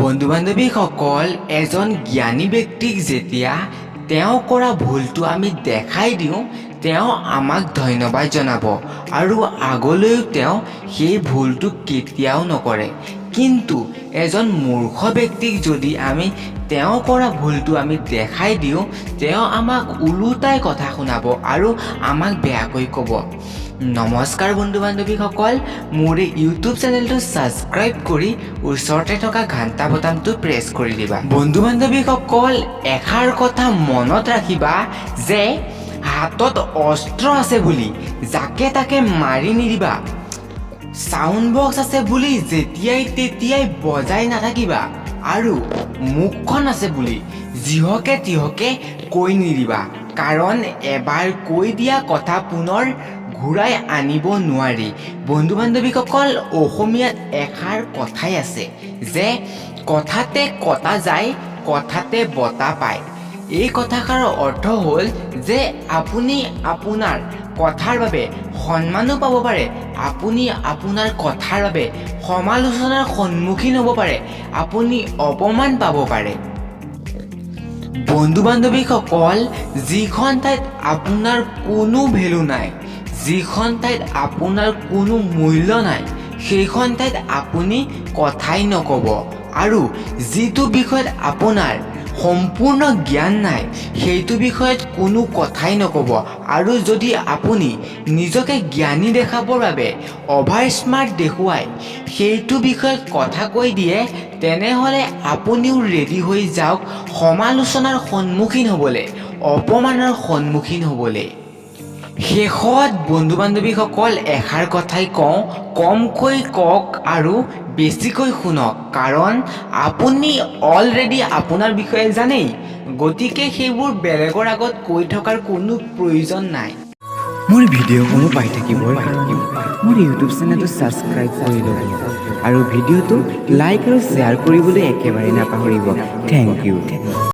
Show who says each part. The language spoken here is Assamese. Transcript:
Speaker 1: বন্ধু বান্ধৱীসকল এজন জ্ঞানী ব্যক্তিক যেতিয়া তেওঁ কৰা ভুলটো আমি দেখাই দিওঁ তেওঁ আমাক ধন্যবাদ জনাব আৰু আগলৈও তেওঁ সেই ভুলটো কেতিয়াও নকৰে। কিন্তু এজন মূৰ্খ ব্যক্তিক যদি আমি তেওঁ কৰা ভুলটো আমি দেখাই দিওঁ তেওঁ আমাক ওলোটাই কথা শুনাব আৰু আমাক বেয়াকৈ ক'ব। নমস্কাৰ বন্ধু বান্ধৱীসকল, মোৰ এই ইউটিউব চেনেলটো ছাবস্ক্ৰাইব কৰি ওচৰতে থকা ঘণ্টা বটামটো প্ৰেছ কৰি দিবা। বন্ধু বান্ধৱীসকল এষাৰ কথা মনত ৰাখিবা যে হাতত অস্ত্ৰ আছে বুলি যাকে তাকে মাৰি নিদিবা। সাউণ্ড বক্স আছে বুলি যেতিয়াই তেতিয়াই বজাই নাথাকিবা আৰু মুখখন আছে বুলি যিহকে তিহকে কৈ নিদিবা, কাৰণ এবাৰ কৈ দিয়া কথা পুনৰ ঘূৰাই আনিব নোৱাৰি। বন্ধু বান্ধৱীসকল অসমীয়াত এষাৰ কথাই আছে যে কথাতে কটা যায় কথাতে বতা পায়। এই কথাষাৰৰ অৰ্থ হ'ল যে আপুনি আপোনাৰ কথাৰ বাবে সন্মানো পাব পাৰে, আপুনি আপোনাৰ কথাৰ বাবে সমালোচনাৰ সন্মুখীন হ'ব পাৰে, আপুনি অপমান পাব পাৰে। বন্ধু বান্ধৱীসকল যিখন ঠাইত আপোনাৰ কোনো ভেলু নাই, যিখন ঠাইত আপোনাৰ কোনো মূল্য নাই সেইখন ঠাইত আপুনি কথাই নক'ব আৰু যিটো বিষয়ত আপোনাৰ সম্পূৰ্ণ জ্ঞান নাই সেইটো বিষয়ত কোনো কথাই নক'ব। আৰু যদি আপুনি নিজকে জ্ঞানী দেখাবৰ বাবে অভাৰ স্মাৰ্ট দেখুৱাই সেইটো বিষয়ত কথা কৈ দিয়ে তেনেহ'লে আপুনিও ৰেডি হৈ যাওক সমালোচনাৰ সন্মুখীন হ'বলৈ, অপমানৰ সন্মুখীন হ'বলৈ। শেষত বন্ধু বান্ধৱীসকল এষাৰ কথাই কওঁ, কমকৈ কওক আৰু বেছিকৈ শুনক, কাৰণ আপুনি অলৰেডি আপোনাৰ বিষয়ে জানেই, গতিকে সেইবোৰ বেলেগৰ আগত কৈ থকাৰ কোনো প্ৰয়োজন নাই।
Speaker 2: মোৰ ভিডিঅ'সমূহ পাই থাকিবৰ কাৰণে মোৰ ইউটিউব চেনেলটো ছাবস্ক্ৰাইব কৰি ল'ব আৰু ভিডিঅ'টো লাইক আৰু শ্বেয়াৰ কৰিবলৈ একেবাৰে নাপাহৰিব। Thank U.